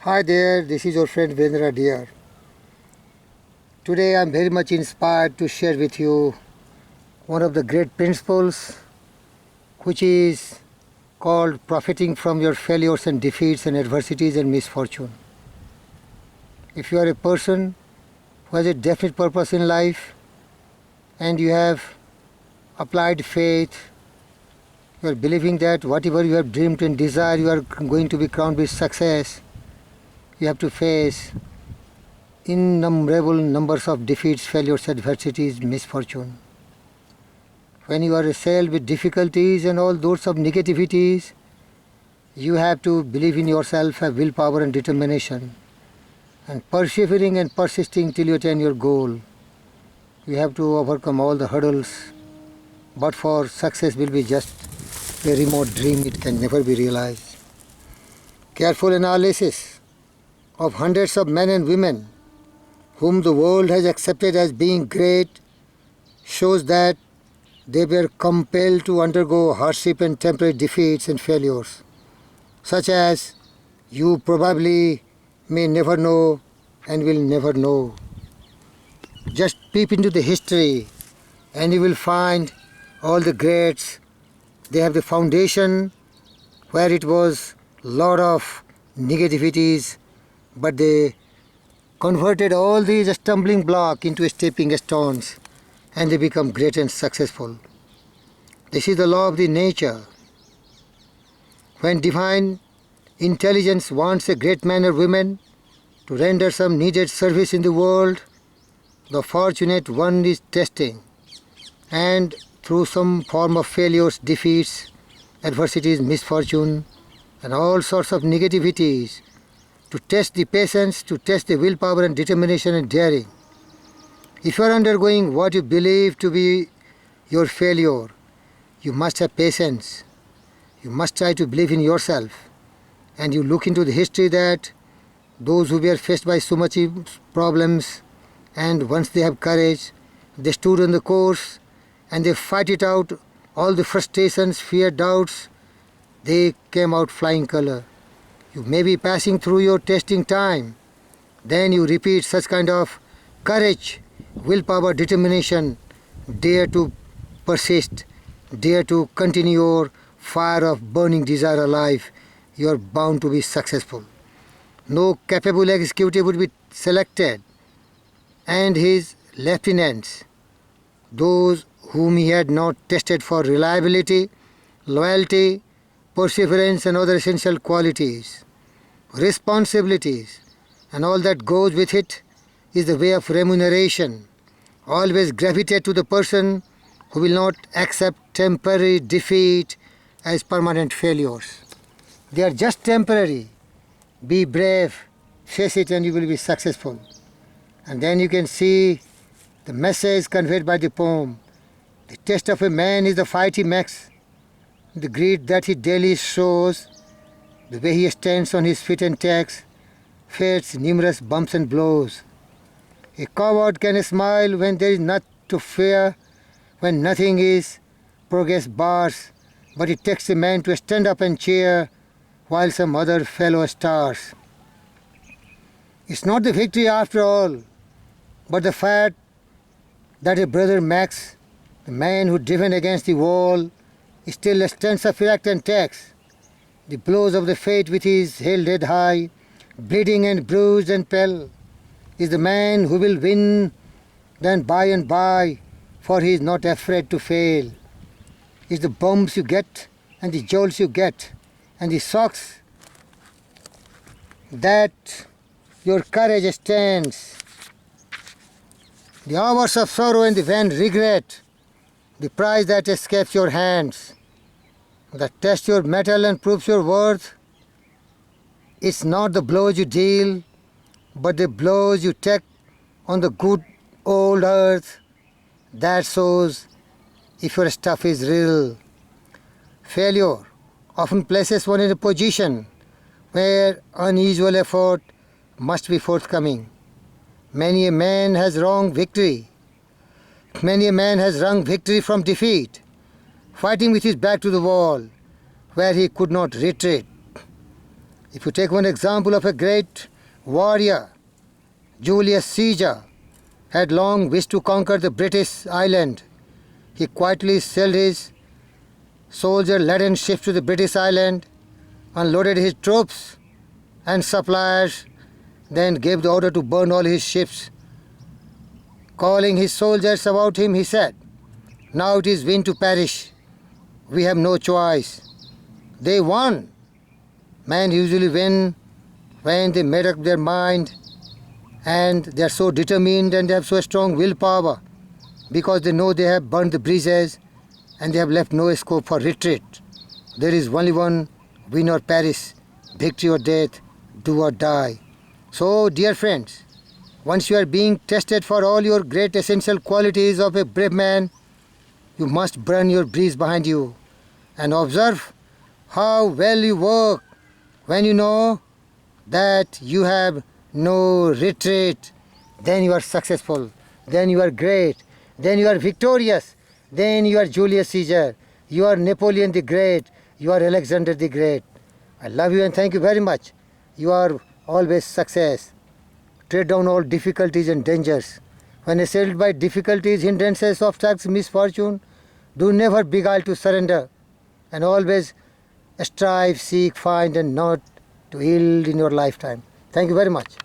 Hi there, this is your friend Vendra dear. Today I am very much inspired to share with you one of the great principles which is called profiting from your failures and defeats and adversities and misfortune. If you are a person who has a definite purpose in life and you have applied faith, you are believing that whatever you have dreamed and desired you are going to be crowned with success, you have to face innumerable numbers of defeats, failures, adversities, misfortune. When you are assailed with difficulties and all sorts of negativities, you have to believe in yourself, have willpower and determination, and persevering and persisting till you attain your goal. You have to overcome all the hurdles, but for success will be just a remote dream, it can never be realized. Careful analysis of hundreds of men and women whom the world has accepted as being great shows that they were compelled to undergo hardship and temporary defeats and failures, such as you probably may never know and will never know. Just peep into the history and you will find all the greats, they have the foundation where it was a lot of negativities, but they converted all these stumbling blocks into stepping stones and they become great and successful. This is the law of the nature. When divine intelligence wants a great man or woman to render some needed service in the world, the fortunate one is testing, and through some form of failures, defeats, adversities, misfortune, and all sorts of negativities, to test the patience, to test the willpower and determination and daring. If you are undergoing what you believe to be your failure, you must have patience. You must try to believe in yourself. And you look into the history that those who were faced by so much problems, and once they have courage, they stood on the course and they fight it out, all the frustrations, fear, doubts, they came out flying color. You may be passing through your testing time. Then you repeat such kind of courage, willpower, determination, dare to persist, dare to continue your fire of burning desire alive. You are bound to be successful. No capable executive would be selected, and his lieutenants, those whom he had not tested for reliability, loyalty, perseverance and other essential qualities, responsibilities, and all that goes with it, is the way of remuneration. Always gravitate to the person who will not accept temporary defeat as permanent failures. They are just temporary. Be brave, face it, and you will be successful. And then you can see the message conveyed by the poem. The test of a man is the fight he makes, the greed that he daily shows, the way he stands on his feet and takes fate's numerous bumps and blows. A coward can smile when there is naught to fear, when nothing is progress bars, but it takes a man to stand up and cheer while some other fellow stars. It's not the victory after all, but the fact that a brother makes, the man who driven against the wall, still stands up erect and takes the blows of the fate with his held head high, bleeding and bruised and pale, is the man who will win then by and by, for he is not afraid to fail. It's the bumps you get and the jolts you get and the shocks that your courage stands. The hours of sorrow and the vain regret, the prize that escapes your hands, that tests your mettle and proves your worth. It's not the blows you deal, but the blows you take on the good old earth that shows if your stuff is real. Failure often places one in a position where unusual effort must be forthcoming. Many a man has wrung victory. Many a man has wrung victory from defeat, fighting with his back to the wall, where he could not retreat. If you take one example of a great warrior, Julius Caesar had long wished to conquer the British island. He quietly sailed his soldier-laden ships to the British island, unloaded his troops and supplies, then gave the order to burn all his ships. Calling his soldiers about him, he said, "Now it is win to perish. We have no choice." They won. Men usually win when they made up their mind and they are so determined and they have so strong willpower because they know they have burned the bridges and they have left no scope for retreat. There is only one win or perish, victory or death, do or die. So, dear friends, once you are being tested for all your great essential qualities of a brave man, you must burn your bridge behind you and observe how well you work when you know that you have no retreat. Then you are successful, then you are great, then you are victorious, then you are Julius Caesar, you are Napoleon the Great, you are Alexander the Great. I love you and thank you very much. You are always success. Tread down all difficulties and dangers. When assailed by difficulties, hindrances, obstacles, misfortune, do never beguile to surrender, and always strive, seek, find, and not to yield in your lifetime. Thank you very much.